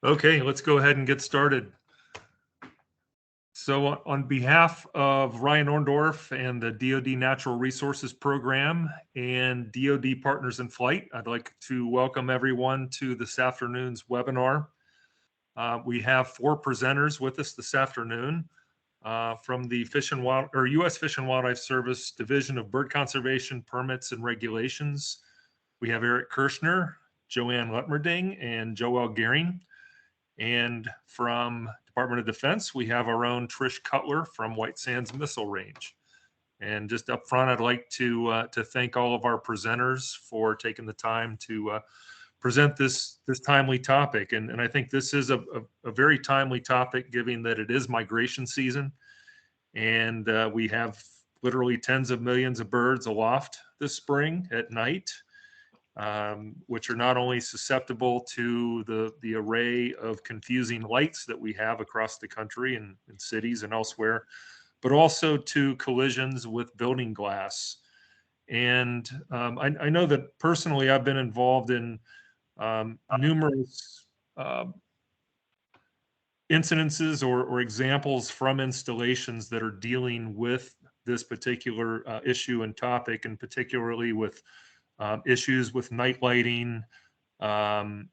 Okay, let's go ahead and get started. So on behalf of Ryan Orndorff and the DoD Natural Resources Program and DoD Partners in Flight, I'd like to welcome everyone to this afternoon's webinar. We have 4 presenters with us this afternoon from the U.S. Fish and Wildlife Service Division of Bird Conservation Permits and Regulations. We have Eric Kershner, Joanne Lutmerding, and Joelle Gehring. And from Department of Defense, we have our own Trish Cutler from White Sands Missile Range. And just up front, I'd like to thank all of our presenters for taking the time to present this timely topic. And I think this is a very timely topic, given that it is migration season. And we have literally tens of millions of birds aloft this spring at night. Which are not only susceptible to the array of confusing lights that we have across the country and in cities and elsewhere, but also to collisions with building glass. And I know that personally I've been involved in numerous incidences or examples from installations that are dealing with this particular issue and topic, and particularly with issues with night lighting and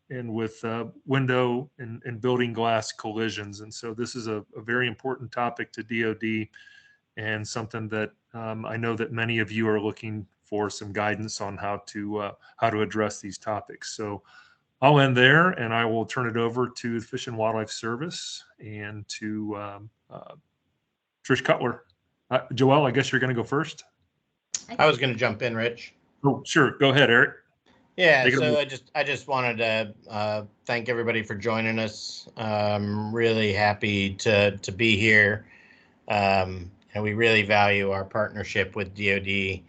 with window and building glass collisions. And so this is a very important topic to DoD, and something that I know that many of you are looking for some guidance on how to address these topics. So I'll end there, and I will turn it over to the Fish and Wildlife Service and to Trish Cutler. Joelle, I guess you're going to go first. I was going to jump in, Rich. Oh, sure. Go ahead, Eric. Yeah, so I just wanted to thank everybody for joining us. Really happy to be here, and we really value our partnership with DoD.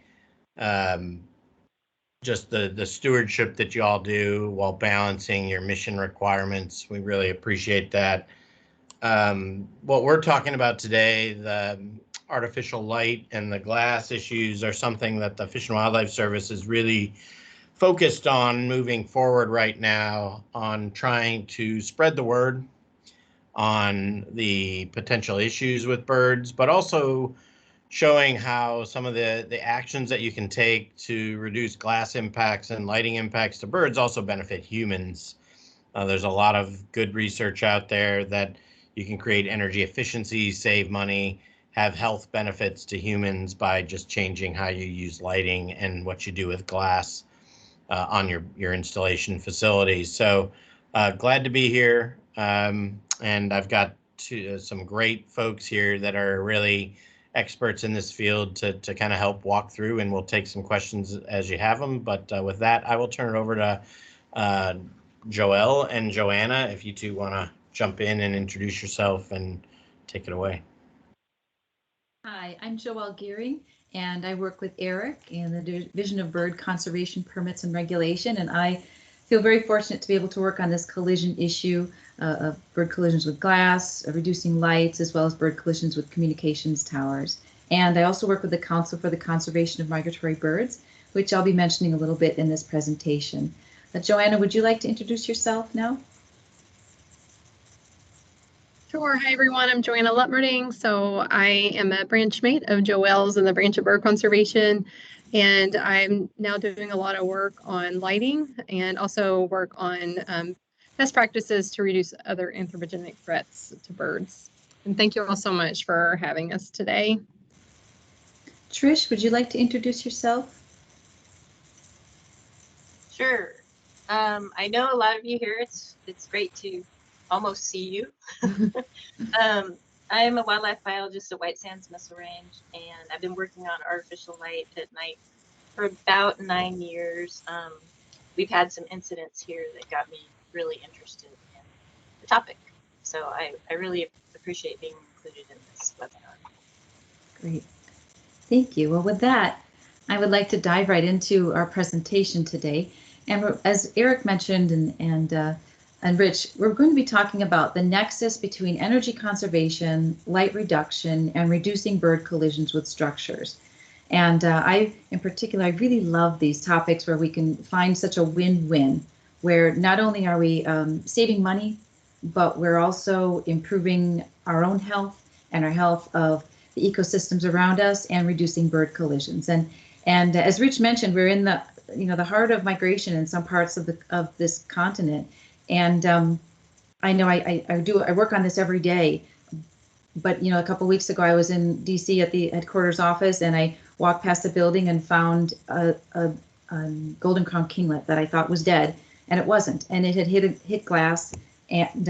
Just the stewardship that you all do while balancing your mission requirements. We really appreciate that. What we're talking about today, the artificial light and the glass issues, are something that the Fish and Wildlife Service is really focused on moving forward right now, on trying to spread the word on the potential issues with birds, but also showing how some of the actions that you can take to reduce glass impacts and lighting impacts to birds also benefit humans. There's a lot of good research out there that you can create energy efficiency, save money, have health benefits to humans by just changing how you use lighting and what you do with glass on your installation facilities. So glad to be here. And I've got some great folks here that are really experts in this field to kind of help walk through, and we'll take some questions as you have them. But with that, I will turn it over to Joelle and Joanna, if you two want to jump in and introduce yourself and take it away. Hi, I'm Joelle Gehring, and I work with Eric in the Division of Bird Conservation Permits and Regulation, and I feel very fortunate to be able to work on this collision issue of bird collisions with glass, reducing lights, as well as bird collisions with communications towers. And I also work with the Council for the Conservation of Migratory Birds, which I'll be mentioning a little bit in this presentation. Joanna, would you like to introduce yourself now? Sure. Hi, everyone. I'm Joanna Lutmerding. So I am a branch mate of Joelle's in the branch of bird conservation. And I'm now doing a lot of work on lighting and also work on best practices to reduce other anthropogenic threats to birds. And thank you all so much for having us today. Trish, would you like to introduce yourself? Sure. I know a lot of you here. It's great to almost see you. I'm a wildlife biologist at White Sands Missile Range, and I've been working on artificial light at night for about 9 years. We've had some incidents here that got me really interested in the topic. So I really appreciate being included in this webinar. Great. Thank you. Well, with that, I would like to dive right into our presentation today. And as Eric mentioned and Rich, we're going to be talking about the nexus between energy conservation, light reduction, and reducing bird collisions with structures. And in particular, I really love these topics where we can find such a win-win where not only are we saving money, but we're also improving our own health and our health of the ecosystems around us and reducing bird collisions. And as Rich mentioned, we're in the the heart of migration in some parts of this continent. And I know I work on this every day. But a couple of weeks ago, I was in DC at the headquarters office, and I walked past a building and found a golden crown kinglet that I thought was dead, and it wasn't, and it had hit glass, and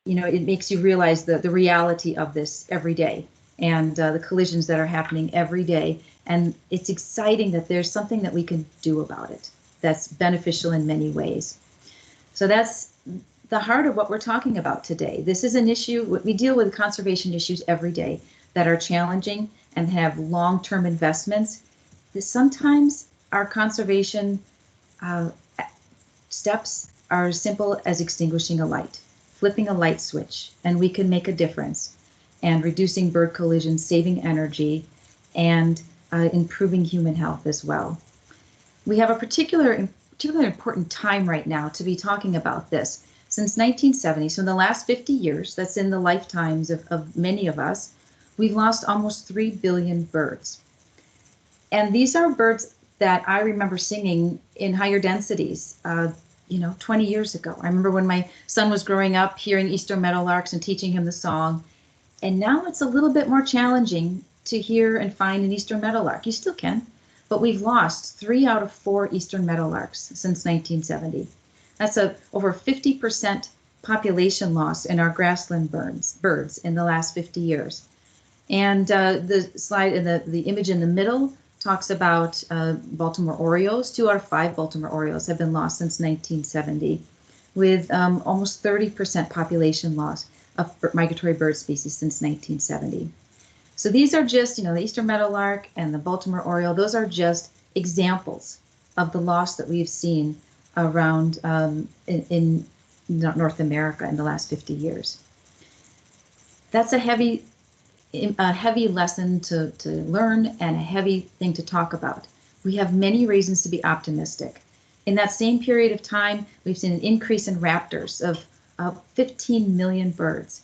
it makes you realize the reality of this every day, and the collisions that are happening every day, and it's exciting that there's something that we can do about it that's beneficial in many ways. So that's the heart of what we're talking about today. This is an issue, we deal with conservation issues every day that are challenging and have long-term investments. Sometimes our conservation steps are as simple as extinguishing a light, flipping a light switch, and we can make a difference, and reducing bird collisions, saving energy, and improving human health as well. We have a particularly important time right now to be talking about this. Since 1970, so in the last 50 years, that's in the lifetimes of many of us, we've lost almost 3 billion birds. And these are birds that I remember singing in higher densities, 20 years ago. I remember when my son was growing up, hearing eastern meadowlarks and teaching him the song. And now it's a little bit more challenging to hear and find an eastern meadowlark. You still can, but we've lost 3 out of 4 eastern meadowlarks since 1970. That's over 50% population loss in our grassland birds in the last 50 years. And the slide in the image in the middle talks about Baltimore orioles. 2 out of 5 Baltimore orioles have been lost since 1970, with almost 30% population loss of migratory bird species since 1970. So these are just, the eastern meadowlark and the Baltimore oriole, those are just examples of the loss that we've seen around in North America in the last 50 years. That's a heavy lesson to learn and a heavy thing to talk about. We have many reasons to be optimistic. In that same period of time, we've seen an increase in raptors of 15 million birds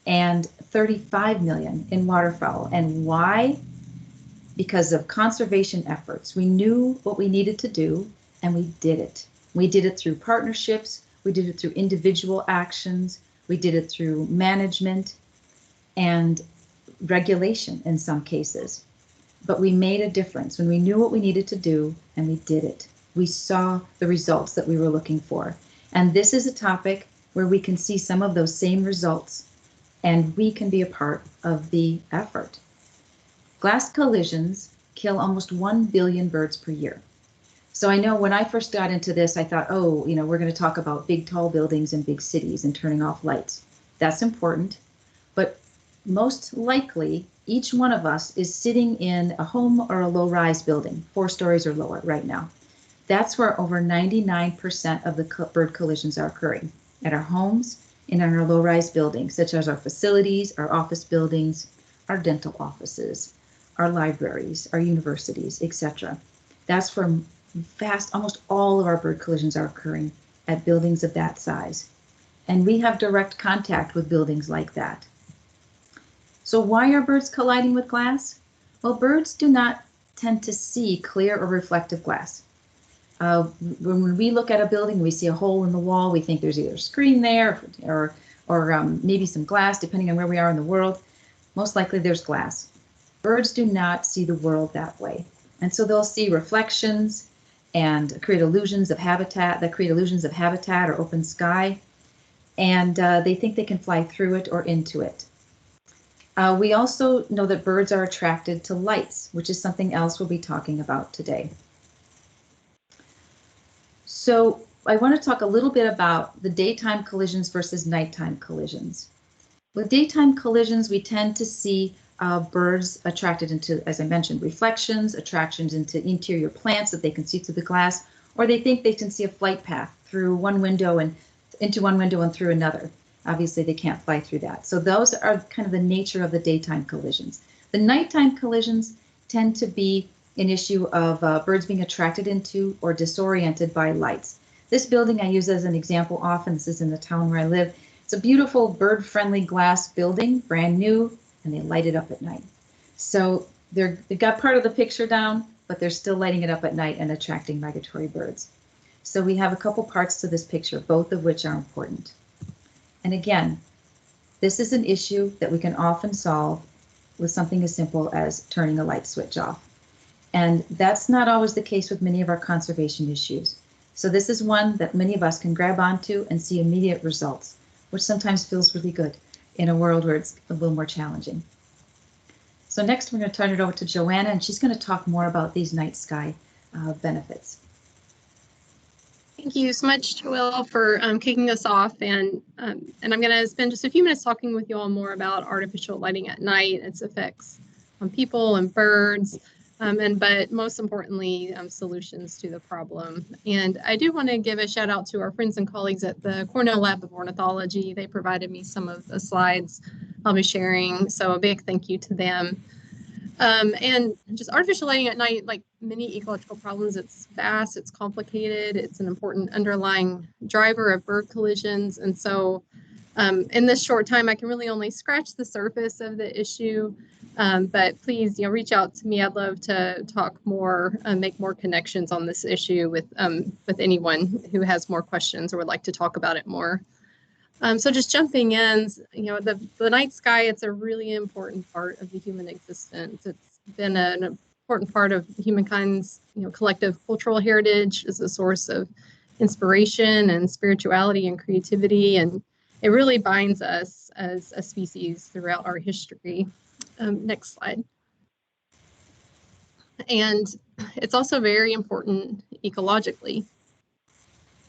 and 35 million in waterfowl. And why? Because of conservation efforts. We knew what we needed to do, and we did it. We did it through partnerships, we did it through individual actions, we did it through management and regulation in some cases. But we made a difference when we knew what we needed to do, and we did it. We saw the results that we were looking for. And this is a topic where we can see some of those same results, and we can be a part of the effort. Glass collisions kill almost 1 billion birds per year. So I know when I first got into this, I thought, we're going to talk about big, tall buildings in big cities and turning off lights. That's important. But most likely, each one of us is sitting in a home or a low-rise building, 4 stories or lower right now. That's where over 99% of the bird collisions are occurring, at our homes and in our low-rise buildings, such as our facilities, our office buildings, our dental offices, our libraries, our universities, etc. That's where almost all of our bird collisions are occurring, at buildings of that size. And we have direct contact with buildings like that. So why are birds colliding with glass? Well, birds do not tend to see clear or reflective glass. When we look at a building, we see a hole in the wall, we think there's either a screen there or maybe some glass, depending on where we are in the world. Most likely there's glass. Birds do not see the world that way. And so they'll see reflections and create illusions of habitat or open sky. And they think they can fly through it or into it. We also know that birds are attracted to lights, which is something else we'll be talking about today. So I want to talk a little bit about the daytime collisions versus nighttime collisions. With daytime collisions, we tend to see birds attracted into, as I mentioned, reflections, attractions into interior plants that they can see through the glass, or they think they can see a flight path through one window and into one window and through another. Obviously, they can't fly through that. So those are kind of the nature of the daytime collisions. The nighttime collisions tend to be an issue of birds being attracted into or disoriented by lights. This building I use as an example often. This is in the town where I live. It's a beautiful bird-friendly glass building, brand new, and they light it up at night. So they've got part of the picture down, but they're still lighting it up at night and attracting migratory birds. So we have a couple parts to this picture, both of which are important. And again, this is an issue that we can often solve with something as simple as turning a light switch off. And that's not always the case with many of our conservation issues. So this is one that many of us can grab onto and see immediate results, which sometimes feels really good in a world where it's a little more challenging. So next we're going to turn it over to Joanna, and she's going to talk more about these night sky benefits. Thank you so much, Joelle, for kicking us off. And I'm going to spend just a few minutes talking with you all more about artificial lighting at night, its effects on people and birds, but most importantly, solutions to the problem. And I do want to give a shout out to our friends and colleagues at the Cornell Lab of Ornithology. They provided me some of the slides I'll be sharing, so a big thank you to them. And just artificial lighting at night, like many ecological problems, it's vast, it's complicated, it's an important underlying driver of bird collisions. And so in this short time, I can really only scratch the surface of the issue. But please, reach out to me. I'd love to talk more and make more connections on this issue with anyone who has more questions or would like to talk about it more. So just jumping in, the night sky, it's a really important part of the human existence. It's been an important part of humankind's, collective cultural heritage, as a source of inspiration and spirituality and creativity. And it really binds us as a species throughout our history. Next slide. And it's also very important ecologically.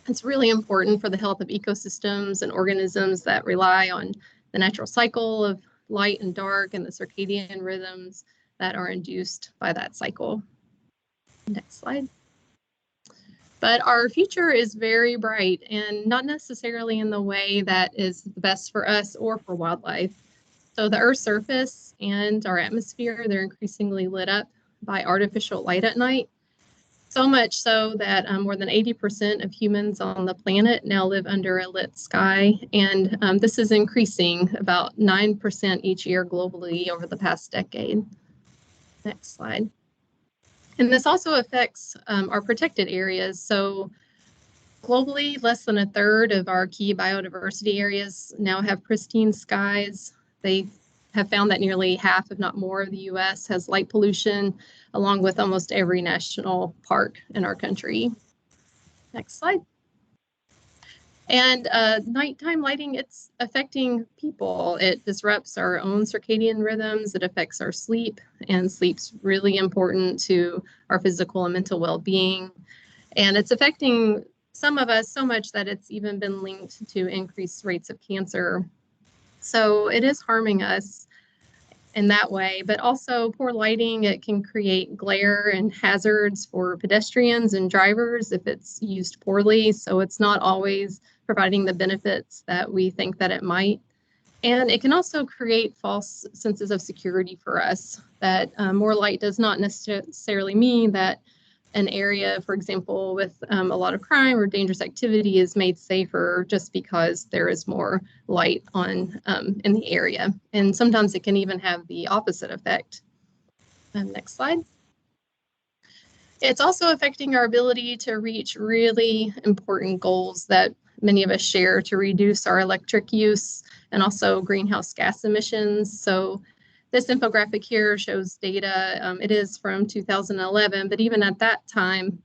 It's really important for the health of ecosystems and organisms that rely on the natural cycle of light and dark and the circadian rhythms that are induced by that cycle. Next slide. But our future is very bright, and not necessarily in the way that is the best for us or for wildlife. So the Earth's surface and our atmosphere, they're increasingly lit up by artificial light at night. So much so that more than 80% of humans on the planet now live under a lit sky. And this is increasing about 9% each year globally over the past decade. Next slide. And this also affects our protected areas. So globally, less than a third of our key biodiversity areas now have pristine skies. They have found that nearly half, if not more, of the U.S. has light pollution, along with almost every national park in our country. Next slide. And nighttime lighting, it's affecting people. It disrupts our own circadian rhythms. It affects our sleep, and sleep's really important to our physical and mental well-being. And it's affecting some of us so much that it's even been linked to increased rates of cancer. So it is harming us in that way, but also poor lighting, it can create glare and hazards for pedestrians and drivers if it's used poorly. So it's not always providing the benefits that we think that it might. And it can also create false senses of security for us, that more light does not necessarily mean that an area, for example, with a lot of crime or dangerous activity is made safer just because there is more light on in the area. And sometimes it can even have the opposite effect. Next slide. It's also affecting our ability to reach really important goals that many of us share to reduce our electric use and also greenhouse gas emissions. So this infographic here shows data. It is from 2011, but even at that time,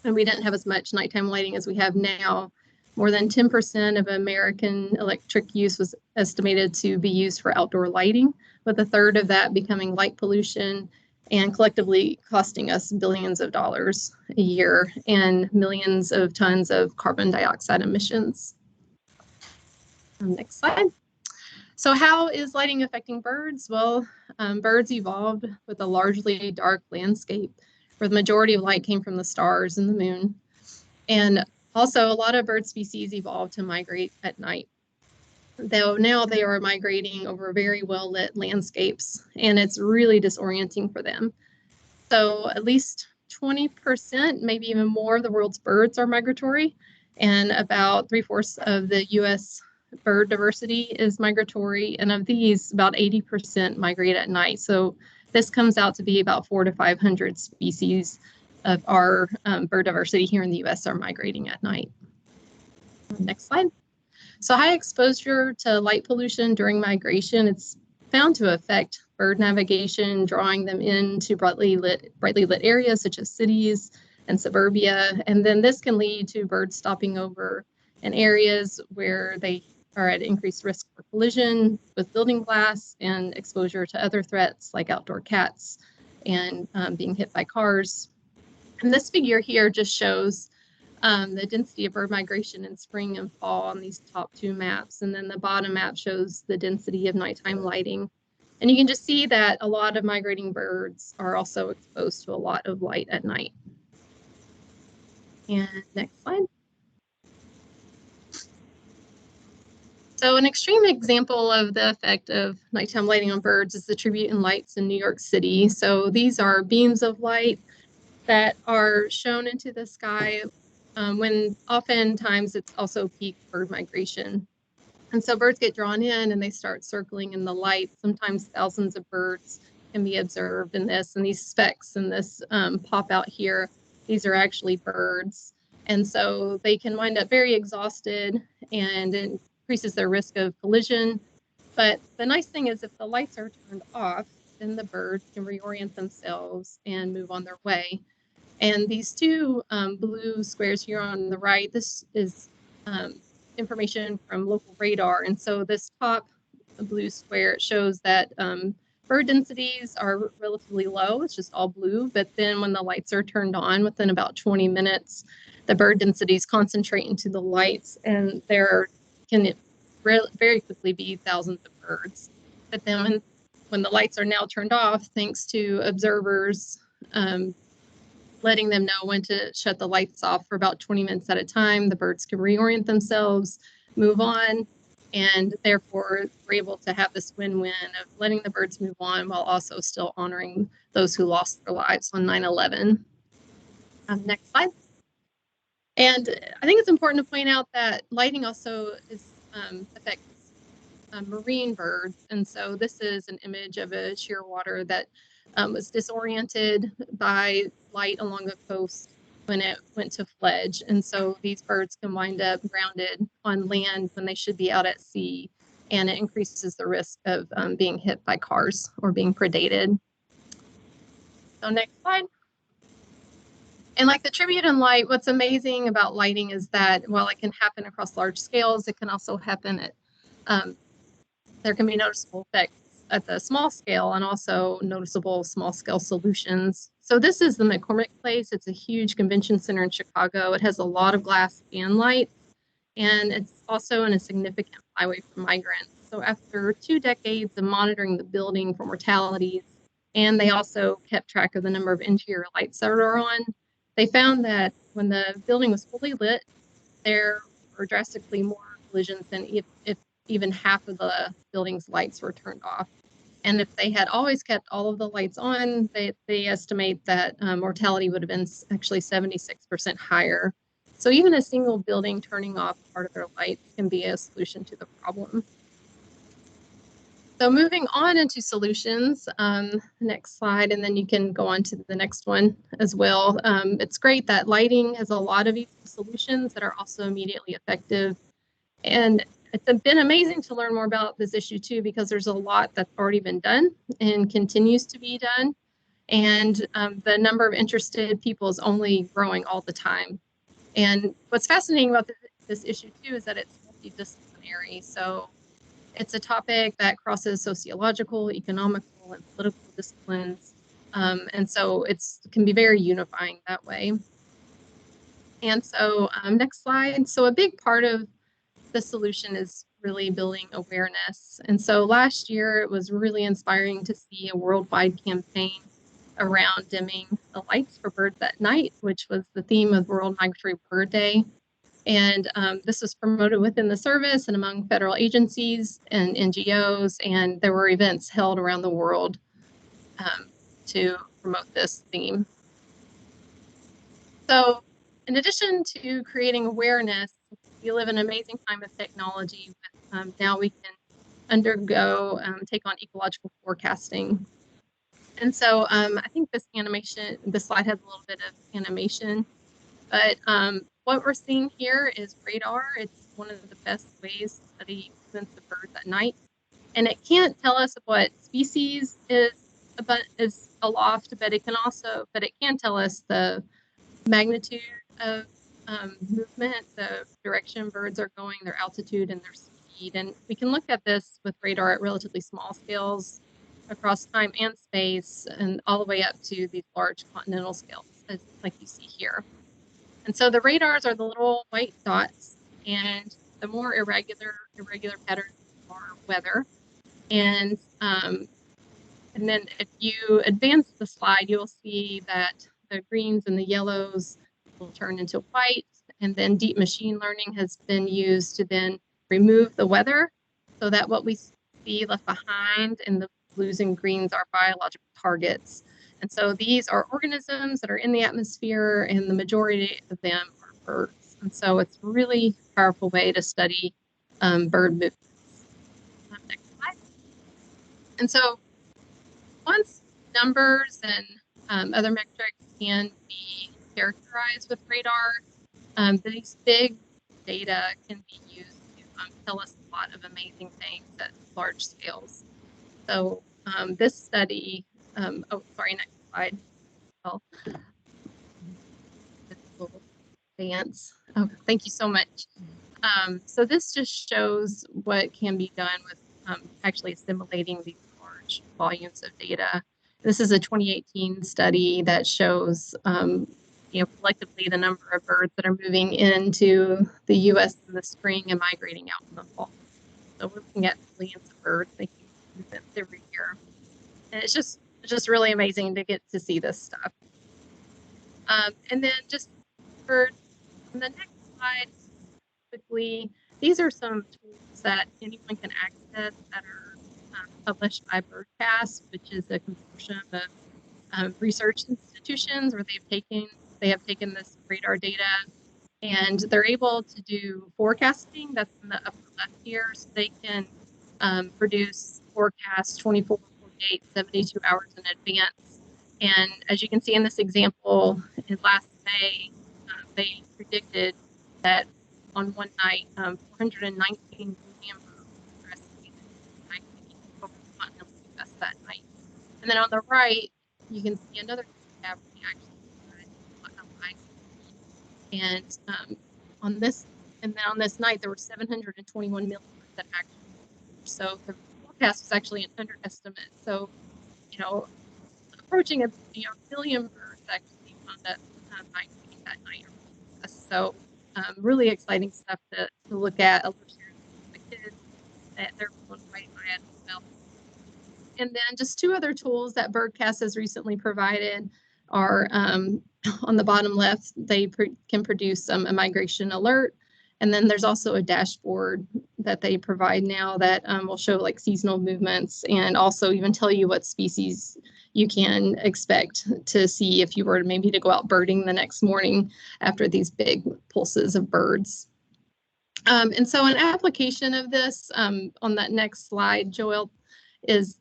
and we didn't have as much nighttime lighting as we have now, more than 10% of American electric use was estimated to be used for outdoor lighting, with a third of that becoming light pollution and collectively costing us billions of dollars a year and millions of tons of carbon dioxide emissions. Next slide. So how is lighting affecting birds? Well, birds evolved with a largely dark landscape where the majority of light came from the stars and the moon. And also a lot of bird species evolved to migrate at night, though now they are migrating over very well lit landscapes, and it's really disorienting for them. So at least 20%, maybe even more, of the world's birds are migratory, and about 3/4 of the U.S. bird diversity is migratory, and of these, about 80% migrate at night. So this comes out to be about 400 to 500 species of our bird diversity here in the U.S. are migrating at night. Next slide. So high exposure to light pollution during migration, it's found to affect bird navigation, drawing them into brightly lit areas such as cities and suburbia. And then this can lead to birds stopping over in areas where they are at increased risk for collision with building glass and exposure to other threats like outdoor cats and being hit by cars. And this figure here just shows the density of bird migration in spring and fall on these top two maps. And then the bottom map shows the density of nighttime lighting. And you can just see that a lot of migrating birds are also exposed to a lot of light at night. And next slide. So an extreme example of the effect of nighttime lighting on birds is the Tribune lights in New York City. So these are beams of light that are shown into the sky when oftentimes it's also peak bird migration. And so birds get drawn in and they start circling in the light. Sometimes thousands of birds can be observed in this, and these specks in this pop out here, these are actually birds. And so they can wind up very exhausted, and it increases their risk of collision. But the nice thing is if the lights are turned off, then the birds can reorient themselves and move on their way. And these two blue squares here on the right, this is information from local radar. And so this top blue square, it shows that bird densities are relatively low. It's just all blue. But then when the lights are turned on, within about 20 minutes, the bird densities concentrate into the lights, and there can very quickly be thousands of birds. But then when the lights are now turned off, thanks to observers letting them know when to shut the lights off for about 20 minutes at a time, the birds can reorient themselves, move on, and therefore we're able to have this win-win of letting the birds move on while also still honoring those who lost their lives on 9/11. Next slide. And I think it's important to point out that lighting also affects marine birds. And so this is an image of a shearwater that was disoriented by light along the coast when it went to fledge. And so these birds can wind up grounded on land when they should be out at sea, and it increases the risk of being hit by cars or being predated. So next slide. And like the Tribune light, what's amazing about lighting is that while it can happen across large scales, it can also happen at, there can be noticeable effects at the small scale and also noticeable small scale solutions. So this is the McCormick Place. It's a huge convention center in Chicago. It has a lot of glass and light, and it's also in a significant highway for migrants. So after 2 decades of monitoring the building for mortalities, and they also kept track of the number of interior lights that are on, they found that when the building was fully lit, there were drastically more collisions than if even half of the building's lights were turned off. And if they had always kept all of the lights on, they estimate that mortality would have been actually 76% higher. So even a single building turning off part of their lights can be a solution to the problem. So moving on into solutions, next slide, and then you can go on to the next one as well. It's great that lighting has a lot of these solutions that are also immediately effective. And it's been amazing to learn more about this issue too, because there's a lot that's already been done and continues to be done. And the number of interested people is only growing all the time. And what's fascinating about this issue too is that it's multidisciplinary. So it's a topic that crosses sociological, economical, and political disciplines. And so it can be very unifying that way. And so next slide. So a big part of the solution is really building awareness. And so last year, it was really inspiring to see a worldwide campaign around dimming the lights for birds at night, which was the theme of World Migratory Bird Day. And this was promoted within the service and among federal agencies and NGOs, and there were events held around the world to promote this theme. So in addition to creating awareness, we live in an amazing time of technology. Now we can undergo, take on ecological forecasting. And so I think this slide has a little bit of animation, but what we're seeing here is radar. It's one of the best ways to study movements of birds at night. And it can't tell us what species is aloft, but it can tell us the magnitude of movement, the direction birds are going, their altitude and their speed. And we can look at this with radar at relatively small scales across time and space, and all the way up to these large continental scales, like you see here. And so the radars are the little white dots, and the more irregular patterns are weather. And then if you advance the slide, you'll see that the greens and the yellows will turn into white, and then deep machine learning has been used to then remove the weather so that what we see left behind in the blues and greens are biological targets. And so these are organisms that are in the atmosphere, and the majority of them are birds. And so it's a really powerful way to study bird movements. Next slide. And so once numbers and other metrics can be characterized with radar, these big data can be used to tell us a lot of amazing things at large scales. So this study, next slide. Oh, advance. Oh, thank you so much. So this just shows what can be done with actually assimilating these large volumes of data. This is a 2018 study that shows, collectively the number of birds that are moving into the U.S. in the spring and migrating out in the fall. So we're looking at millions of birds making movements every year, and it's just really amazing to get to see this stuff. And then just for the next slide, quickly, these are some tools that anyone can access that are published by Birdcast, which is a consortium of research institutions where they have taken this radar data, and they're able to do forecasting. That's in the upper left here, so they can produce forecasts 24, 48, 72 hours in advance. And as you can see in this example, in last May, they predicted that on one night, 419 million birds were estimated over the continental US that night. And then on the right, you can see another tab where we actually and on this night, there were 721 million birds that actually moved. So the forecast was actually an underestimate. So, approaching a billion birds actually found that migrating that night. So really exciting stuff to look at. The kids, they're blown away by it as well. And then just two other tools that Birdcast has recently provided are on the bottom left, they can produce a migration alert. And then there's also a dashboard that they provide now that will show like seasonal movements, and also even tell you what species you can expect to see if you were maybe to go out birding the next morning after these big pulses of birds. And so an application of this on that next slide, Joelle, is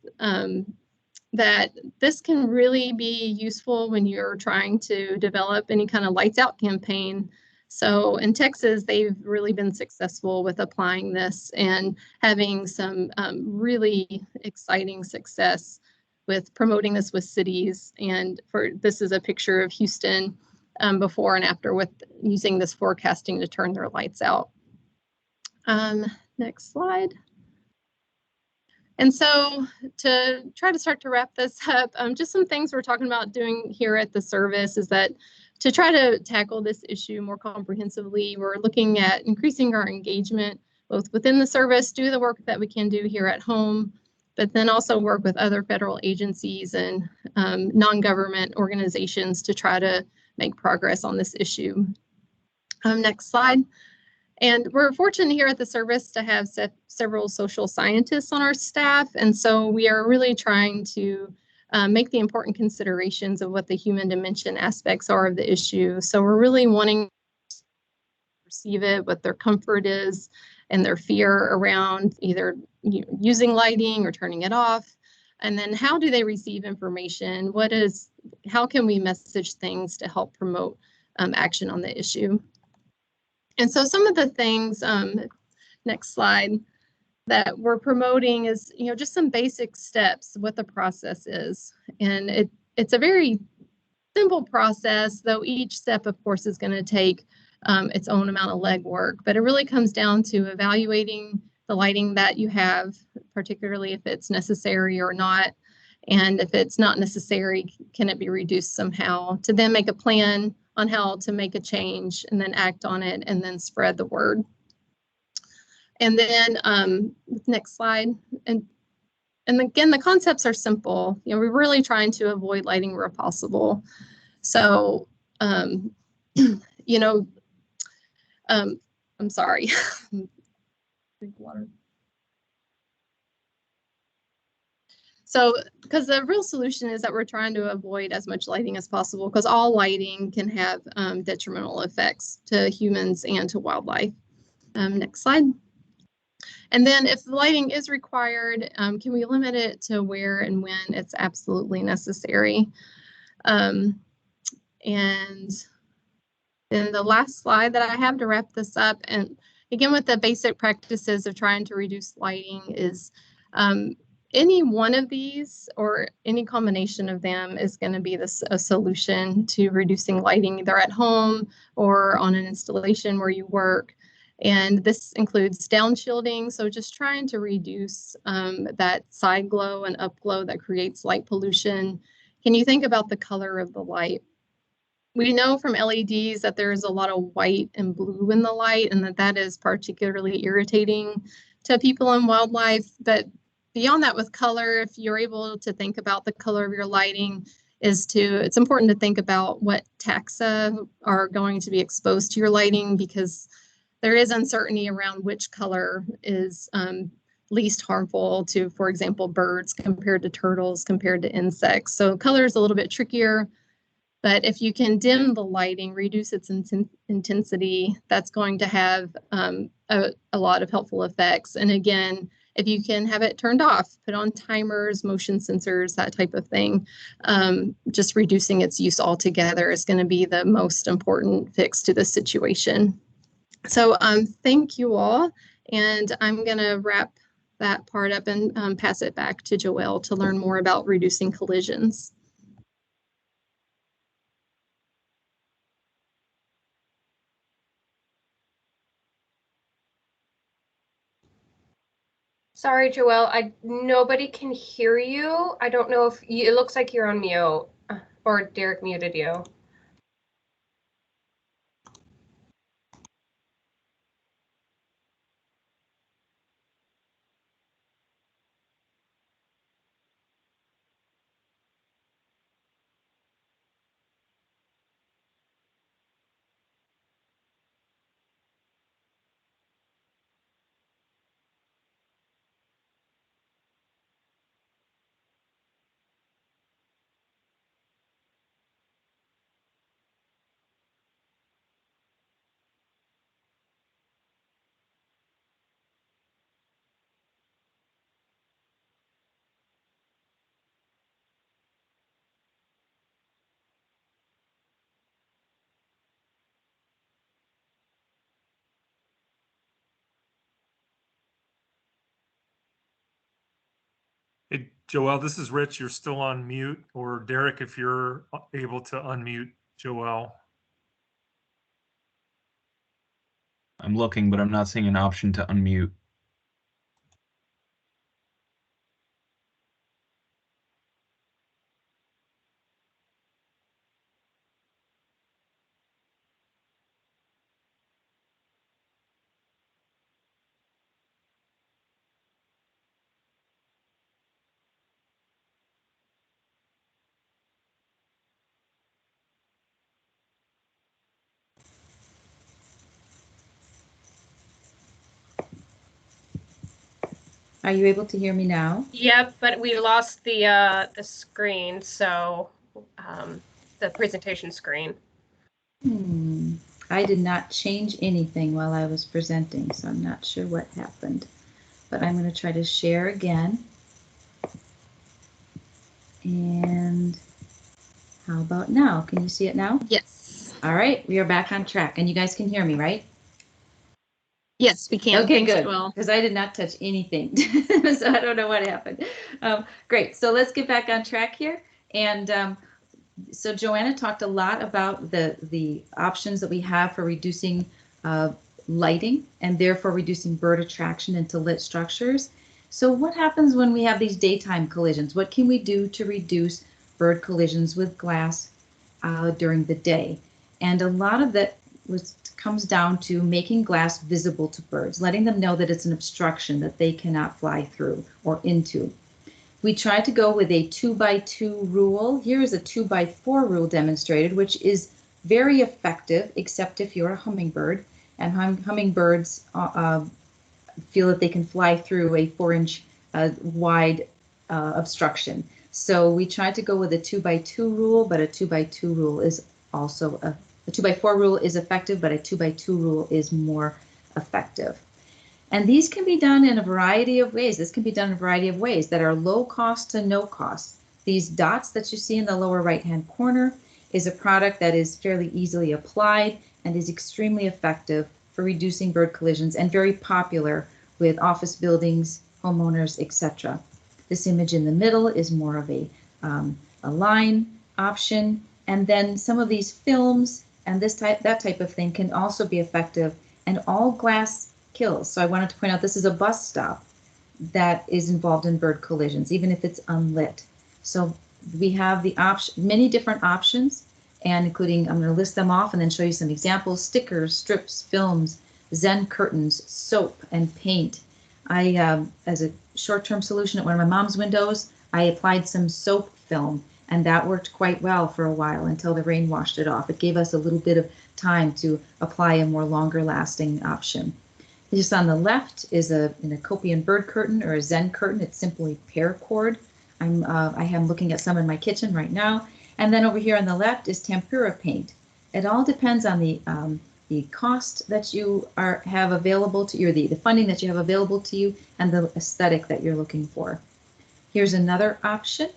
that this can really be useful when you're trying to develop any kind of lights out campaign. So in Texas, they've really been successful with applying this and having some really exciting success with promoting this with cities. And this is a picture of Houston before and after with using this forecasting to turn their lights out. Next slide. And so to try to start to wrap this up, just some things we're talking about doing here at the service is that to try to tackle this issue more comprehensively, we're looking at increasing our engagement both within the service, do the work that we can do here at home, but then also work with other federal agencies and non-government organizations to try to make progress on this issue. Next slide. And we're fortunate here at the service to have several social scientists on our staff. And so we are really trying to make the important considerations of what the human dimension aspects are of the issue. So we're really wanting to perceive it, what their comfort is, and their fear around either using lighting or turning it off. And then how do they receive information? How can we message things to help promote action on the issue? And so some of the things, next slide, that we're promoting is, just some basic steps, what the process is. And it's a very simple process, though each step, of course, is going to take its own amount of legwork. But it really comes down to evaluating the lighting that you have, particularly if it's necessary or not. And if it's not necessary, can it be reduced somehow? To then make a plan on how to make a change and then act on it and then spread the word. And then next slide. And again, the concepts are simple. We're really trying to avoid lighting where possible. So, I'm sorry. Drink water. So, because the real solution is that we're trying to avoid as much lighting as possible, because all lighting can have detrimental effects to humans and to wildlife. Next slide. And then if the lighting is required, can we limit it to where and when it's absolutely necessary? And then the last slide that I have to wrap this up, and again with the basic practices of trying to reduce lighting, is any one of these or any combination of them is going to be a solution to reducing lighting, either at home or on an installation where you work. And this includes downshielding, so just trying to reduce that side glow and up glow that creates light pollution. Can you think about the color of the light? We know from LEDs that there is a lot of white and blue in the light, and that is particularly irritating to people and wildlife. But beyond that, with color, if you're able to think about the color of your lighting, it's important to think about what taxa are going to be exposed to your lighting, because there is uncertainty around which color is least harmful to, for example, birds compared to turtles, compared to insects. So color is a little bit trickier, but if you can dim the lighting, reduce its intensity, that's going to have a lot of helpful effects. And again, if you can have it turned off, put on timers, motion sensors, that type of thing, just reducing its use altogether is going to be the most important fix to the situation. So thank you all, and I'm going to wrap that part up and pass it back to Joelle to learn more about reducing collisions. Sorry, Joelle, nobody can hear you. I don't know if it looks like you're on mute, or Derek muted you. Hey, Joelle, this is Rich. You're still on mute. Or Derek, if you're able to unmute Joelle. I'm looking, but I'm not seeing an option to unmute. Are you able to hear me now? Yep, but we lost the screen, so the presentation screen. I did not change anything while I was presenting, so I'm not sure what happened. But I'm going to try to share again. And how about now? Can you see it now? Yes. All right, we are back on track. And you guys can hear me, right? Yes, we can. Okay, Thanks, good. Joelle. Because I did not touch anything. So I don't know what happened. Great. So let's get back on track here. And so Joanna talked a lot about the options that we have for reducing lighting and therefore reducing bird attraction into lit structures. So what happens when we have these daytime collisions? What can we do to reduce bird collisions with glass during the day? And a lot of that comes down to making glass visible to birds, letting them know that it's an obstruction that they cannot fly through or into. We tried to go with a 2x2 rule. Here is a 2x4 rule demonstrated, which is very effective, except if you're a hummingbird. And hummingbirds feel that they can fly through a 4-inch wide obstruction. So we tried to go with a 2x2 rule, but a 2x2 rule is also a 2x4 rule is effective, but a 2x2 rule is more effective. And these can be done in a variety of ways. This can be done in a variety of ways that are low cost to no cost. These dots that you see in the lower right-hand corner is a product that is fairly easily applied and is extremely effective for reducing bird collisions and very popular with office buildings, homeowners, etc. This image in the middle is more of a line option. And then some of these films and that type of thing can also be effective, and all glass kills. So I wanted to point out this is a bus stop that is involved in bird collisions, even if it's unlit. So we have the many different options, and including, I'm going to list them off and then show you some examples: stickers, strips, films, Zen curtains, soap, and paint. As a short-term solution at one of my mom's windows, I applied some soap film, and that worked quite well for a while until the rain washed it off. It gave us a little bit of time to apply a more longer-lasting option. Just on the left is an Acopian bird curtain or a Zen curtain. It's simply paracord. I am looking at some in my kitchen right now. And then over here on the left is tempera paint. It all depends on the cost that you have available to you, or the funding that you have available to you, and the aesthetic that you're looking for. Here's another option.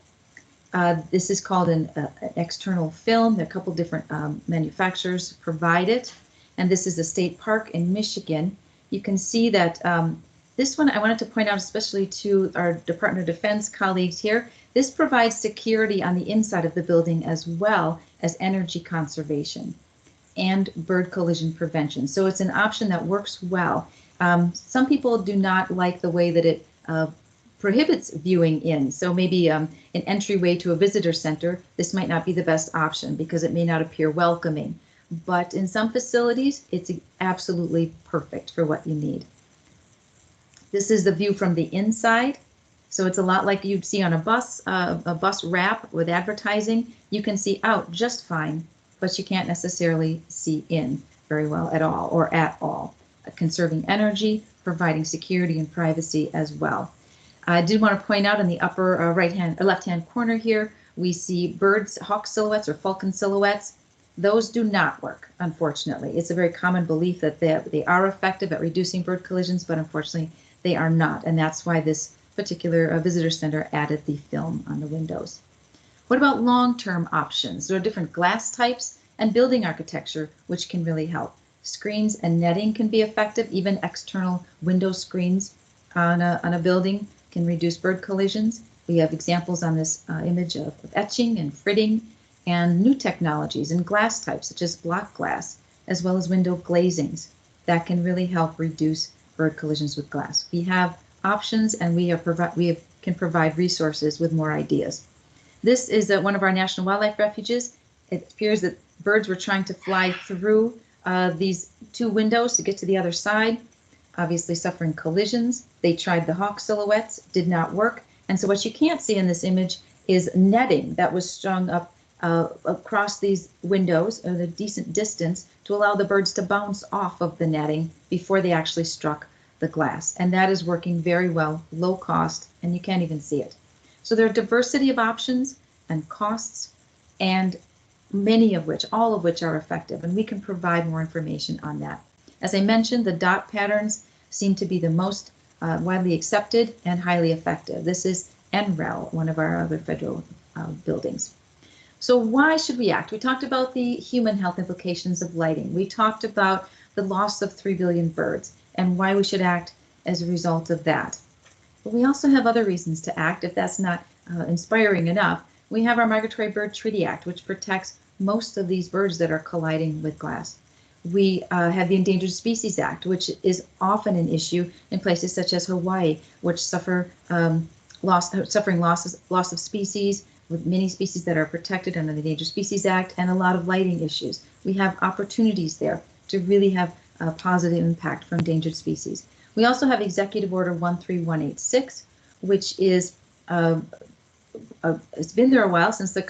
This is called an external film. There are a couple different manufacturers provide it. And this is a state park in Michigan. You can see that this one I wanted to point out especially to our Department of Defense colleagues here. This provides security on the inside of the building as well as energy conservation and bird collision prevention. So it's an option that works well. Some people do not like the way that it prohibits viewing in. So maybe an entryway to a visitor center, this might not be the best option because it may not appear welcoming. But in some facilities, it's absolutely perfect for what you need. This is the view from the inside. So it's a lot like you'd see on a bus wrap with advertising. You can see out just fine, but you can't necessarily see in very well at all or at all. Conserving energy, providing security and privacy as well. I did want to point out in the upper left-hand corner here, we see birds, hawk silhouettes or falcon silhouettes. Those do not work, unfortunately. It's a very common belief that they are effective at reducing bird collisions, but unfortunately they are not. And that's why this particular visitor center added the film on the windows. What about long-term options? There are different glass types and building architecture, which can really help. Screens and netting can be effective. Even external window screens on a building can reduce bird collisions. We have examples on this image of etching and fritting and new technologies and glass types such as block glass, as well as window glazings that can really help reduce bird collisions with glass. We have options, and we can provide resources with more ideas. This is one of our national wildlife refuges. It appears that birds were trying to fly through these two windows to get to the other side, obviously suffering collisions. They tried the hawk silhouettes, did not work. And so what you can't see in this image is netting that was strung up across these windows at a decent distance to allow the birds to bounce off of the netting before they actually struck the glass, and that is working very well, low cost, and you can't even see it. So there are diversity of options and costs, and many of which, all of which are effective, and we can provide more information on that. As I mentioned, the dot patterns seem to be the most widely accepted and highly effective. This is NREL, one of our other federal buildings. So why should we act? We talked about the human health implications of lighting. We talked about the loss of 3 billion birds and why we should act as a result of that. But we also have other reasons to act if that's not inspiring enough. We have our Migratory Bird Treaty Act, which protects most of these birds that are colliding with glass. We have the Endangered Species Act, which is often an issue in places such as Hawaii, which suffering loss of species, with many species that are protected under the Endangered Species Act, and a lot of lighting issues. We have opportunities there to really have a positive impact from endangered species. We also have Executive Order 13186, which is it's been there a while, since the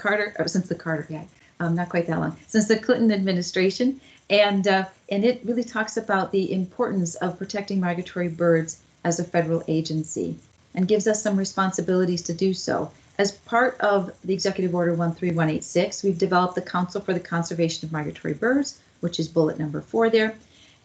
Clinton administration, and it really talks about the importance of protecting migratory birds as a federal agency, and gives us some responsibilities to do so. As part of the Executive Order 13186, we've developed the Council for the Conservation of Migratory Birds, which is bullet number 4 there.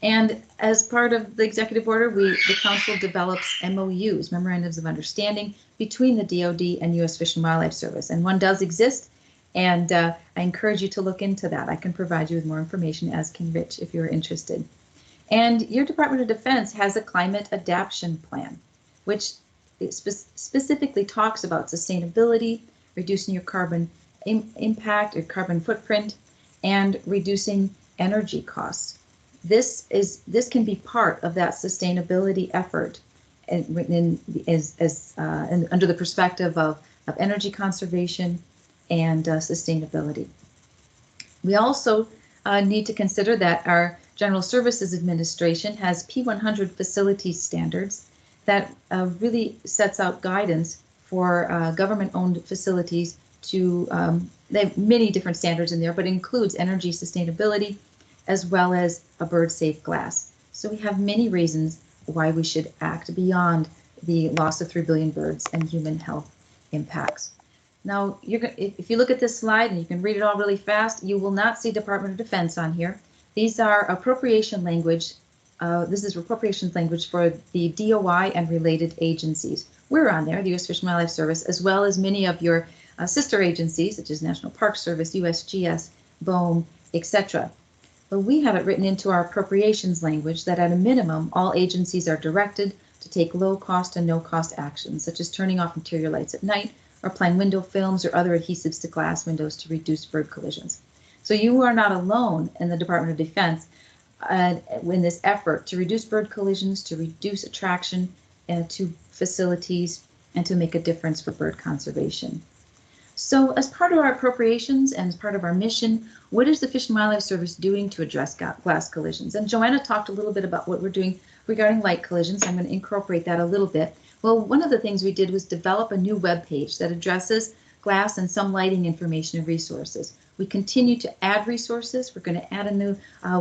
And as part of the executive order, the council develops MOUs, memorandums of understanding, between the DoD and U.S. Fish and Wildlife Service. And one does exist, and I encourage you to look into that. I can provide you with more information, as can Rich, if you're interested. And your Department of Defense has a climate adaptation plan, which specifically talks about sustainability, reducing your carbon impact, your carbon footprint, and reducing energy costs. This can be part of that sustainability effort, and under the perspective of energy conservation and sustainability. We also need to consider that our General Services Administration has P100 facility standards that really sets out guidance for government-owned facilities to, they have many different standards in there, but includes energy sustainability as well as a bird-safe glass. So we have many reasons why we should act beyond the loss of 3 billion birds and human health impacts. Now, if you look at this slide, and you can read it all really fast, you will not see Department of Defense on here. These are appropriation language. This is appropriations language for the DOI and related agencies. We're on there, the U.S. Fish and Wildlife Service, as well as many of your sister agencies, such as National Park Service, USGS, BOEM, etc. But we have it written into our appropriations language that at a minimum, all agencies are directed to take low cost and no cost actions, such as turning off interior lights at night, or applying window films or other adhesives to glass windows to reduce bird collisions. So you are not alone in the Department of Defense in this effort to reduce bird collisions, to reduce attraction to facilities, and to make a difference for bird conservation. So as part of our appropriations and as part of our mission, what is the Fish and Wildlife Service doing to address glass collisions? And Joanna talked a little bit about what we're doing regarding light collisions. I'm going to incorporate that a little bit. Well, one of the things we did was develop a new web page that addresses glass and some lighting information and resources. We continue to add resources. We're going to add a new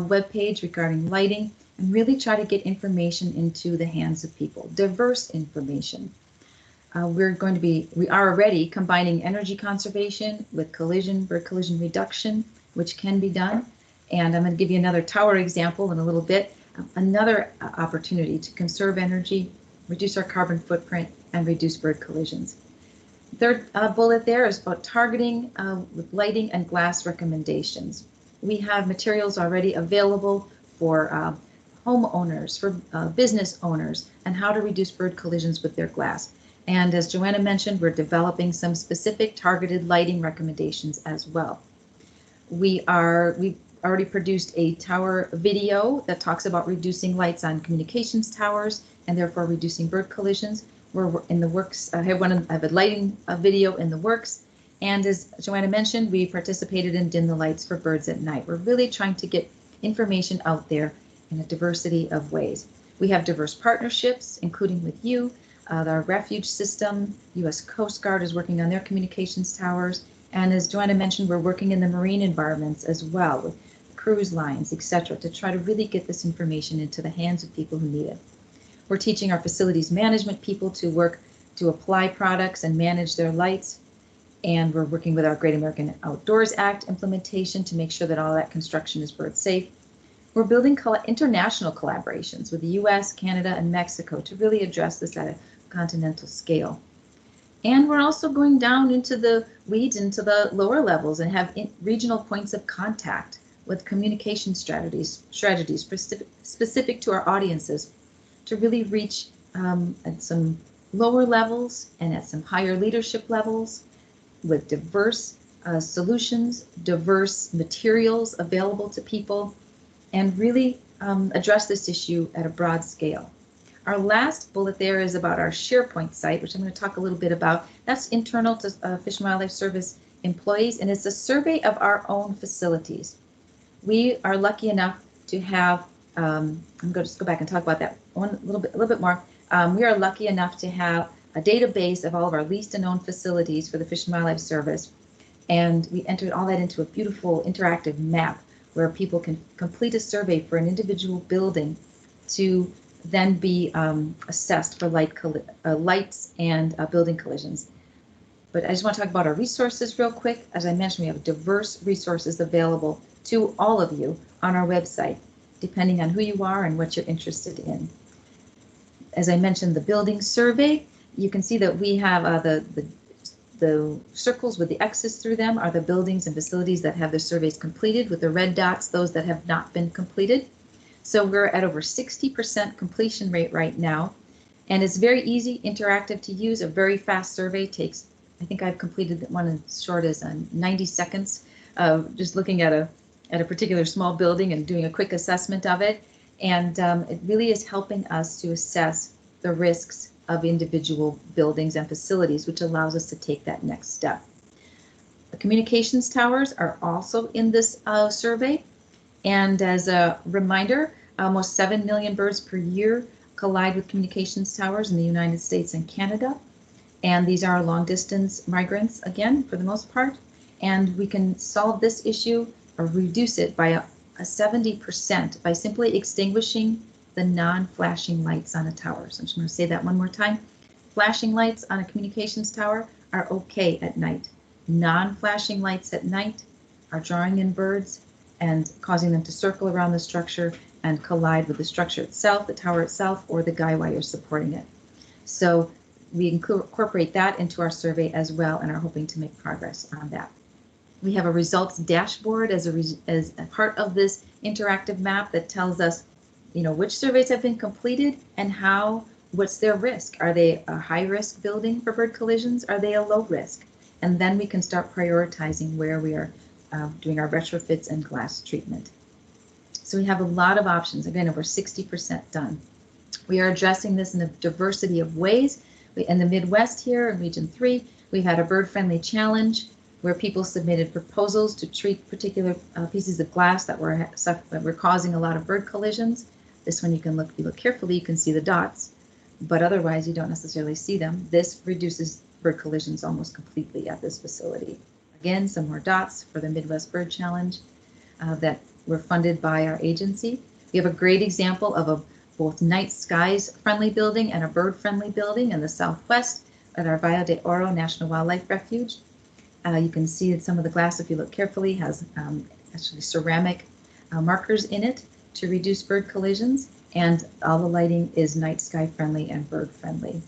web page regarding lighting and really try to get information into the hands of people, diverse information. We are already combining energy conservation with bird collision reduction, which can be done. And I'm going to give you another tower example in a little bit. Another opportunity to conserve energy, reduce our carbon footprint, and reduce bird collisions. Third bullet there is about targeting with lighting and glass recommendations. We have materials already available for homeowners, for business owners, and how to reduce bird collisions with their glass. And as Joanna mentioned, we're developing some specific targeted lighting recommendations as well. We've already produced a tower video that talks about reducing lights on communications towers and therefore reducing bird collisions. We're in the works. I have a lighting video in the works. And as Joanna mentioned, we participated in Dim the Lights for Birds at Night. We're really trying to get information out there in a diversity of ways. We have diverse partnerships, including with you. Our refuge system, U.S. Coast Guard is working on their communications towers. And as Joanna mentioned, we're working in the marine environments as well, with cruise lines, etc., to try to really get this information into the hands of people who need it. We're teaching our facilities management people to work to apply products and manage their lights. And we're working with our Great American Outdoors Act implementation to make sure that all that construction is bird safe. We're building international collaborations with the US, Canada, and Mexico to really address this at a continental scale. And we're also going down into the weeds, into the lower levels, and have regional points of contact with communication strategies specific to our audiences to really reach at some lower levels and at some higher leadership levels with diverse solutions, diverse materials available to people, and really address this issue at a broad scale. Our last bullet there is about our SharePoint site, which I'm going to talk a little bit about. That's internal to Fish and Wildlife Service employees, and it's a survey of our own facilities. We are lucky enough to have, I'm going to just go back and talk about that a little bit more. We are lucky enough to have a database of all of our leased and owned facilities for the Fish and Wildlife Service, and we entered all that into a beautiful interactive map where people can complete a survey for an individual building to then be assessed for lights and building collisions. But I just want to talk about our resources real quick. As I mentioned, we have diverse resources available to all of you on our website, depending on who you are and what you're interested in. As I mentioned, the building survey, you can see that we have the circles with the X's through them are the buildings and facilities that have their surveys completed, with the red dots, those that have not been completed. So we're at over 60% completion rate right now, and it's very easy, interactive to use. A very fast survey takes, I think I've completed one as short as 90 seconds, just looking at a particular small building and doing a quick assessment of it. And it really is helping us to assess the risks of individual buildings and facilities, which allows us to take that next step. The communications towers are also in this survey. And as a reminder, almost 7 million birds per year collide with communications towers in the United States and Canada. And these are long distance migrants, again, for the most part. And we can solve this issue or reduce it by a 70% by simply extinguishing the non-flashing lights on a tower. So I'm just going to say that one more time. Flashing lights on a communications tower are okay at night. Non-flashing lights at night are drawing in birds and causing them to circle around the structure and collide with the structure itself, the tower itself, or the guy wire supporting it. So we incorporate that into our survey as well and are hoping to make progress on that. We have a results dashboard as a part of this interactive map that tells us, which surveys have been completed and what's their risk. Are they a high risk building for bird collisions? Are they a low risk? And then we can start prioritizing where we are doing our retrofits and glass treatment. So we have a lot of options, again, over 60% done. We are addressing this in a diversity of ways. In the Midwest here, in Region 3, we've had a bird-friendly challenge where people submitted proposals to treat particular pieces of glass that were causing a lot of bird collisions. This one, if you look carefully, you can see the dots, but otherwise you don't necessarily see them. This reduces bird collisions almost completely at this facility. Again, some more dots for the Midwest Bird Challenge that were funded by our agency. We have a great example of both night skies friendly building and a bird friendly building in the Southwest at our Valle de Oro National Wildlife Refuge. You can see that some of the glass, if you look carefully, has actually ceramic markers in it to reduce bird collisions, and all the lighting is night sky friendly and bird friendly.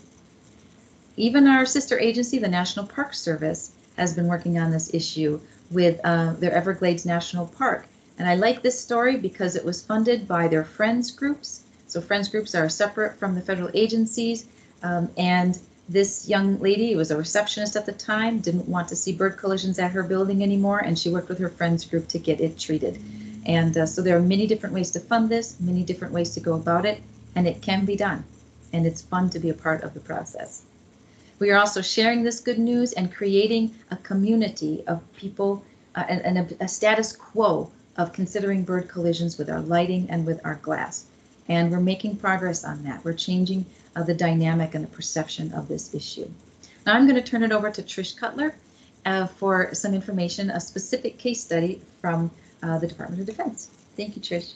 Even our sister agency, the National Park Service, has been working on this issue with their Everglades National Park. And I like this story because it was funded by their Friends groups. So Friends groups are separate from the federal agencies. And this young lady, who was a receptionist at the time, didn't want to see bird collisions at her building anymore, and she worked with her Friends group to get it treated. And so there are many different ways to fund this, many different ways to go about it, and it can be done. And it's fun to be a part of the process. We are also sharing this good news and creating a community of people and a status quo of considering bird collisions with our lighting and with our glass. And we're making progress on that. We're changing the dynamic and the perception of this issue. Now I'm going to turn it over to Trish Cutler for some information, a specific case study from the Department of Defense. Thank you, Trish.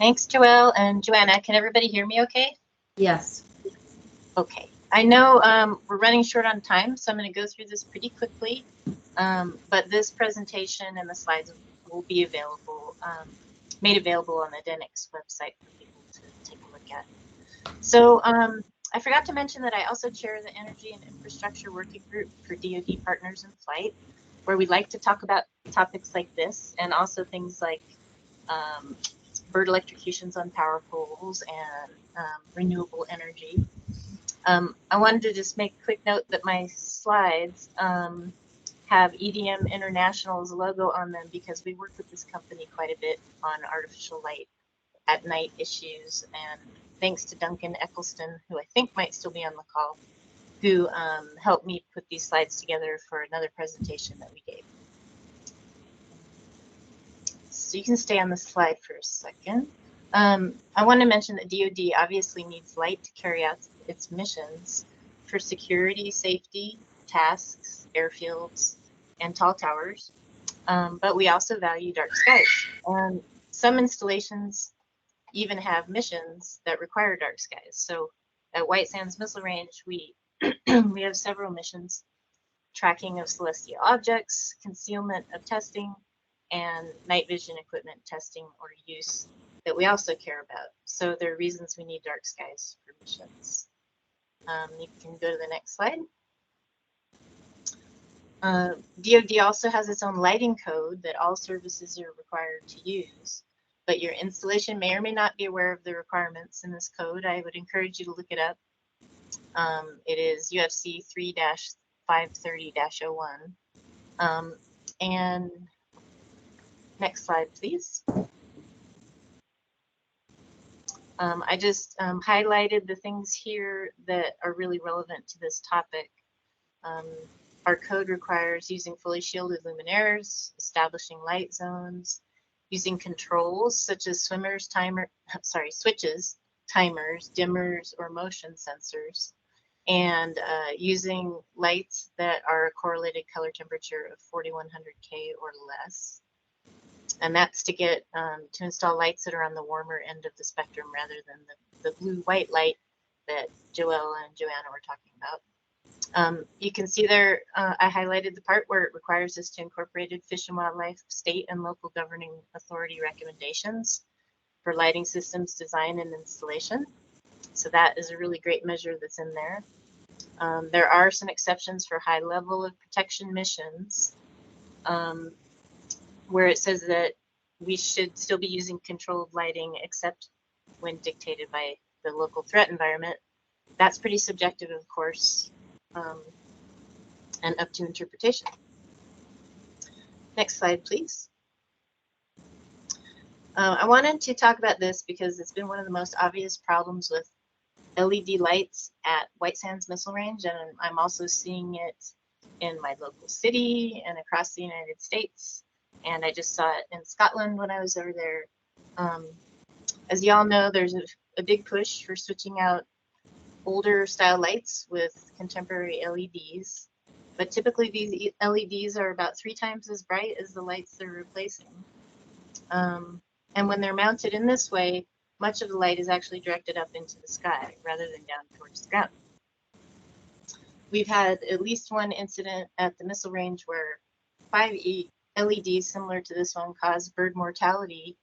Thanks, Joelle and Joanna. Can everybody hear me okay? Yes. Okay. I know we're running short on time, so I'm going to go through this pretty quickly. But this presentation and the slides will be available, made available on the DENIX website for people to take a look at. So I forgot to mention that I also chair the Energy and Infrastructure Working Group for DoD Partners in Flight, where we like to talk about topics like this and also things like bird electrocutions on power poles and renewable energy. I wanted to just make a quick note that my slides have EDM International's logo on them because we work with this company quite a bit on artificial light at night issues. And thanks to Duncan Eccleston, who I think might still be on the call, who helped me put these slides together for another presentation that we gave. So you can stay on the slide for a second. I want to mention that DoD obviously needs light to carry out its missions for security, safety, tasks, airfields, and tall towers. But we also value dark skies. And some installations even have missions that require dark skies. So at White Sands Missile Range, we we have several missions: tracking of celestial objects, concealment of testing, and night vision equipment testing or use that we also care about. So there are reasons we need dark skies for missions. You can go to the next slide. DoD also has its own lighting code that all services are required to use, but your installation may or may not be aware of the requirements in this code. I would encourage you to look it up. It is UFC 3-530-01. And next slide, please. I just highlighted the things here that are really relevant to this topic. Our code requires using fully shielded luminaires, establishing light zones, using controls such as switches, timers, dimmers, or motion sensors, and using lights that are a correlated color temperature of 4100K or less. And that's to get to install lights that are on the warmer end of the spectrum rather than the blue-white light that Joelle and Joanna were talking about. You can see there, I highlighted the part where it requires us to incorporate Fish and Wildlife state and local governing authority recommendations for lighting systems design and installation. So that is a really great measure that's in there. There are some exceptions for high level of protection missions, where it says that we should still be using controlled lighting except when dictated by the local threat environment. That's pretty subjective, of course, and up to interpretation. Next slide, please. I wanted to talk about this because it's been one of the most obvious problems with LED lights at White Sands Missile Range, and I'm also seeing it in my local city and across the United States. And I just saw it in Scotland when I was over there. As you all know, there's a big push for switching out older style lights with contemporary LEDs. But typically these LEDs are about 3 times as bright as the lights they're replacing. And when they're mounted in this way, much of the light is actually directed up into the sky rather than down towards the ground. We've had at least one incident at the missile range where 5 LEDs similar to this one caused bird mortality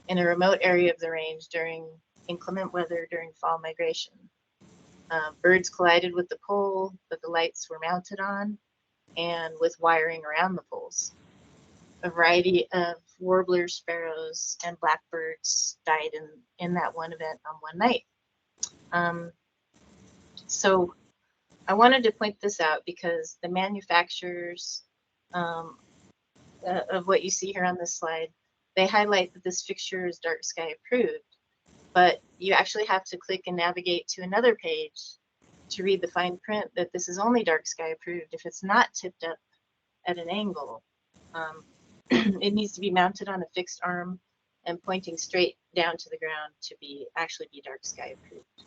in a remote area of the range during inclement weather during fall migration. Birds collided with the pole that the lights were mounted on and with wiring around the poles. A variety of warblers, sparrows, and blackbirds died in that one event on one night. So I wanted to point this out because the manufacturers of what you see here on this slide, they highlight that this fixture is dark sky approved, but you actually have to click and navigate to another page to read the fine print that this is only dark sky approved if it's not tipped up at an angle. It needs to be mounted on a fixed arm and pointing straight down to the ground to actually be dark sky approved.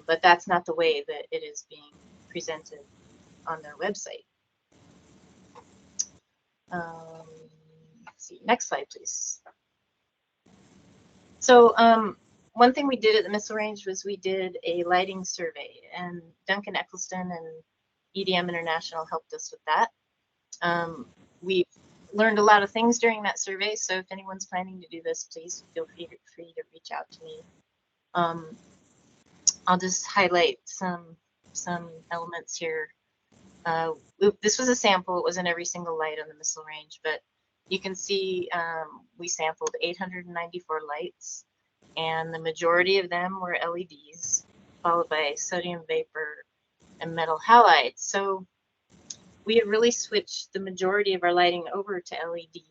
But that's not the way that it is being presented on their website. Let's see, next slide, please. So one thing we did at the missile range was we did a lighting survey, and Duncan Eccleston and EDM International helped us with that. We learned a lot of things during that survey, so if anyone's planning to do this, please feel free to reach out to me. I'll just highlight some elements here. This was a sample. It wasn't every single light on the missile range, but you can see we sampled 894 lights, and the majority of them were LEDs, followed by sodium vapor and metal halides. So we have really switched the majority of our lighting over to LED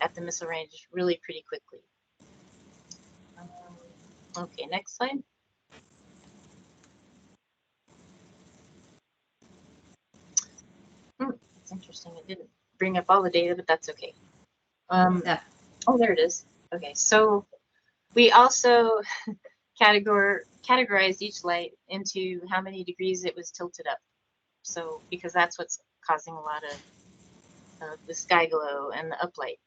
at the missile range really pretty quickly. Okay, next slide. It's interesting. It didn't bring up all the data, but that's okay. Yeah. Oh, there it is. Okay, so we also categorized each light into how many degrees it was tilted up. So because that's what's causing a lot of the sky glow and the uplight.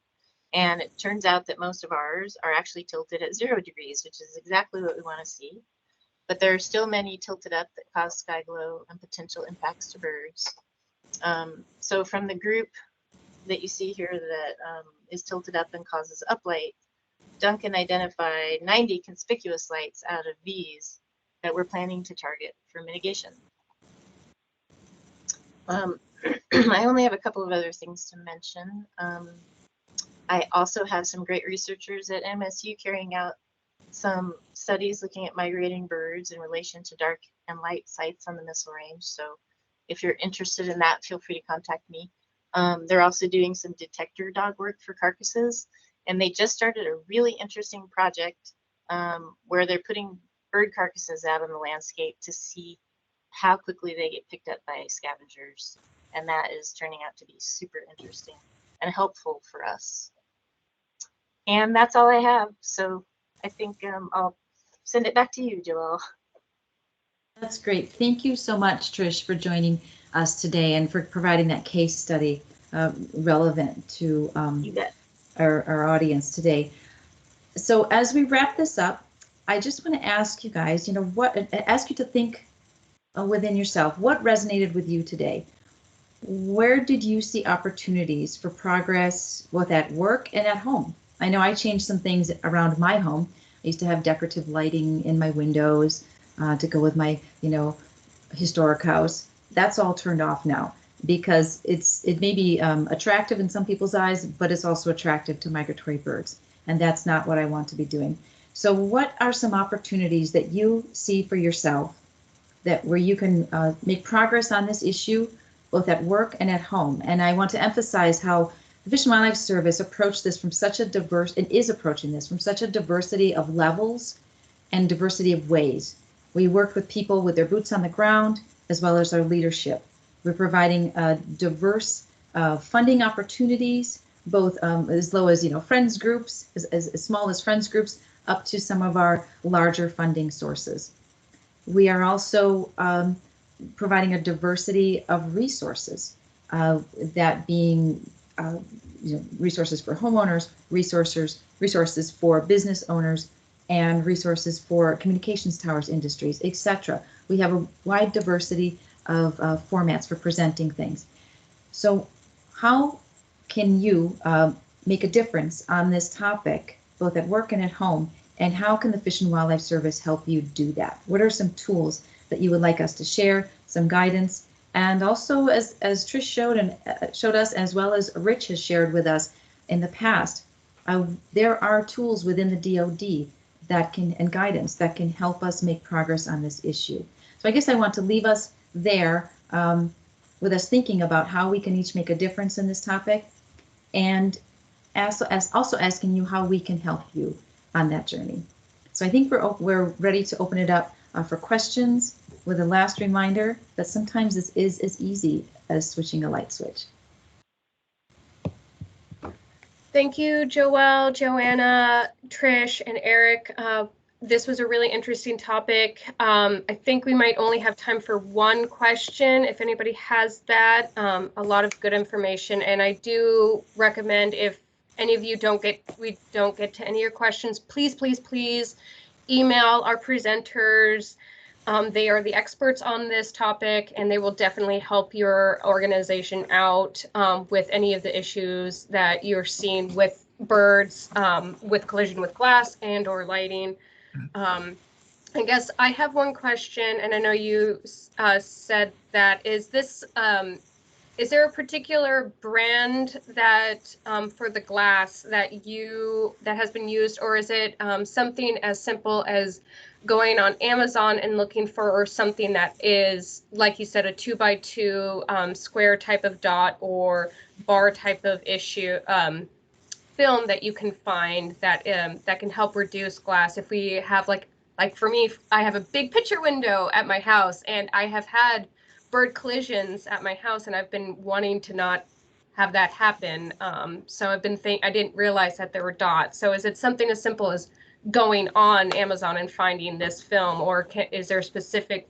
And it turns out that most of ours are actually tilted at 0 degrees, which is exactly what we want to see. But there are still many tilted up that cause sky glow and potential impacts to birds. So from the group that you see here that is tilted up and causes uplight, Duncan identified 90 conspicuous lights out of these that we're planning to target for mitigation. I only have a couple of other things to mention. I also have some great researchers at MSU carrying out some studies looking at migrating birds in relation to dark and light sites on the missile range. So if you're interested in that, feel free to contact me. They're also doing some detector dog work for carcasses, and they just started a really interesting project where they're putting bird carcasses out on the landscape to see how quickly they get picked up by scavengers. And that is turning out to be super interesting and helpful for us. And that's all I have. So I think I'll send it back to you, Joelle. That's great. Thank you so much, Trish, for joining us today and for providing that case study relevant to our audience today. So as we wrap this up, I just want to ask you guys, ask you to think within yourself, what resonated with you today? Where did you see opportunities for progress, both at work and at home? I know I changed some things around my home. I used to have decorative lighting in my windows to go with my, historic house. That's all turned off now because it may be attractive in some people's eyes, but it's also attractive to migratory birds. And that's not what I want to be doing. So what are some opportunities that you see for yourself where you can make progress on this issue, both at work and at home? And I want to emphasize how the Fish and Wildlife Service approached this from such a diverse, and is approaching this from such a diversity of levels and diversity of ways. We work with people with their boots on the ground, as well as our leadership. We're providing diverse funding opportunities, both as low as friends groups, as small as friends groups, up to some of our larger funding sources. We are also providing a diversity of resources, that being resources for homeowners, resources for business owners, and resources for communications towers industries, etc. We have a wide diversity of formats for presenting things. So how can you make a difference on this topic, both at work and at home? And how can the Fish and Wildlife Service help you do that? What are some tools that you would like us to share, some guidance? And also, as Trish showed us, as well as Rich has shared with us in the past, there are tools within the DoD and guidance that can help us make progress on this issue. So I guess I want to leave us there with us thinking about how we can each make a difference in this topic, and also asking you how we can help you on that journey. So I think we're ready to open it up for questions, with a last reminder that sometimes this is as easy as switching a light switch. Thank you, Joelle, Joanna, Trish, and Eric. This was a really interesting topic. I think we might only have time for one question if anybody has that. A lot of good information, and I do recommend, if any of you we don't get to any of your questions, please, please, please email our presenters. They are the experts on this topic, and they will definitely help your organization out with any of the issues that you're seeing with birds, with collision with glass and or lighting. I guess I have one question, and I know you said that, is there a particular brand that for the glass that has been used, or is it something as simple as going on Amazon and looking for something that is, like you said, a 2x2 square type of dot or bar type of issue film that you can find that that can help reduce glass? If we have like for me, I have a big picture window at my house, and I have had bird collisions at my house, and I've been wanting to not have that happen. So I didn't realize that there were dots. So is it something as simple as going on Amazon and finding this film, or is there a specific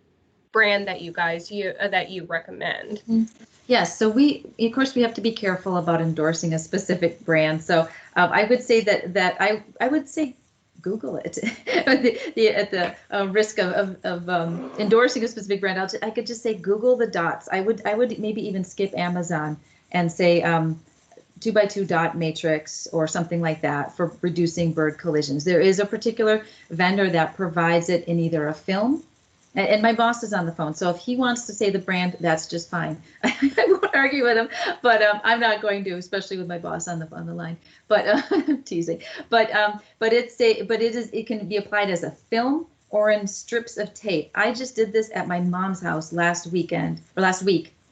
brand that you guys that you recommend? Yes, so of course we have to be careful about endorsing a specific brand. So I would say that I would say Google it at the risk of endorsing a specific brand. I could just say Google the dots. I would maybe even skip Amazon and say 2x2 dot matrix or something like that for reducing bird collisions. There is a particular vendor that provides it in either a film. And my boss is on the phone, so if he wants to say the brand, that's just fine. I won't argue with him, but I'm not going to, especially with my boss on the line. But I'm teasing. But it can be applied as a film or in strips of tape. I just did this at my mom's house last week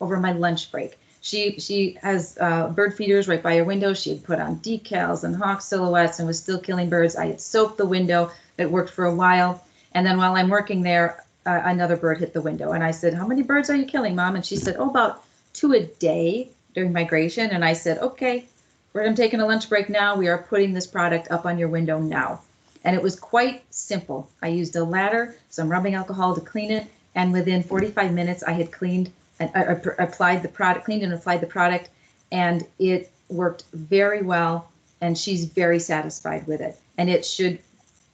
over my lunch break. She has bird feeders right by her window. She had put on decals and hawk silhouettes and was still killing birds. I had soaked the window. It worked for a while, and then while I'm working there, another bird hit the window, and I said, "How many birds are you killing, Mom?" And she said, "Oh, about 2 a day during migration." And I said, "Okay, I'm taking a lunch break now. We are putting this product up on your window now." And it was quite simple. I used a ladder, some rubbing alcohol to clean it, and within 45 minutes, I had cleaned and applied the product, and it worked very well. And she's very satisfied with it, and it should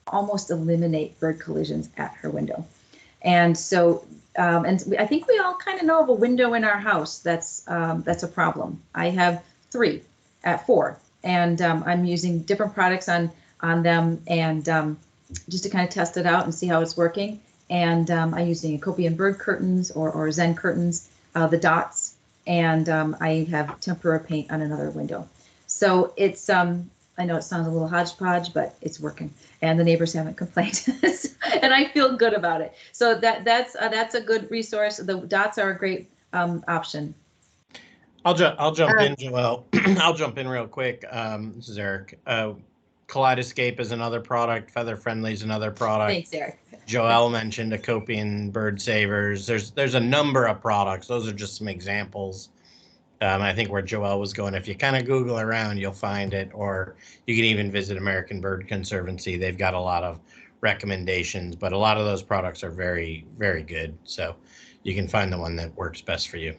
almost eliminate bird collisions at her window. And so, and I think we all kind of know of a window in our house that's a problem. I have 4, and I'm using different products on them, and just to kind of test it out and see how it's working. And I'm using Copian bird curtains or Zen curtains, the dots, and I have tempera paint on another window. So it's I know it sounds a little hodgepodge, but it's working, and the neighbors haven't complained, and I feel good about it. So that's a good resource. The dots are a great option. I'll jump in, Joelle. I'll jump in real quick. This is Eric. Kaleidoscape is another product. Feather Friendly is another product. Thanks, Eric. Joelle mentioned Copian Bird Savers. There's a number of products. Those are just some examples. I think where Joelle was going, if you kind of Google around, you'll find it, or you can even visit American Bird Conservancy. They've got a lot of recommendations, but a lot of those products are very, very good. So you can find the one that works best for you.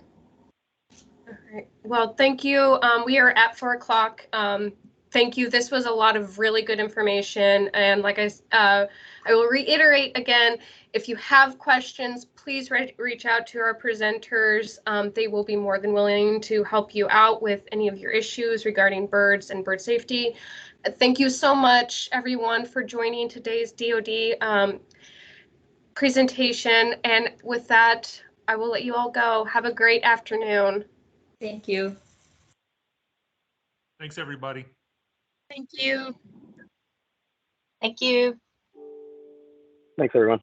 All right. Well, thank you. We are at 4 o'clock. Thank you. This was a lot of really good information. And like I will reiterate again, if you have questions, please reach out to our presenters. They will be more than willing to help you out with any of your issues regarding birds and bird safety. Thank you so much, everyone, for joining today's DoD presentation. And with that, I will let you all go. Have a great afternoon. Thank you. Thanks, everybody. Thank you. Thank you. Thanks, everyone.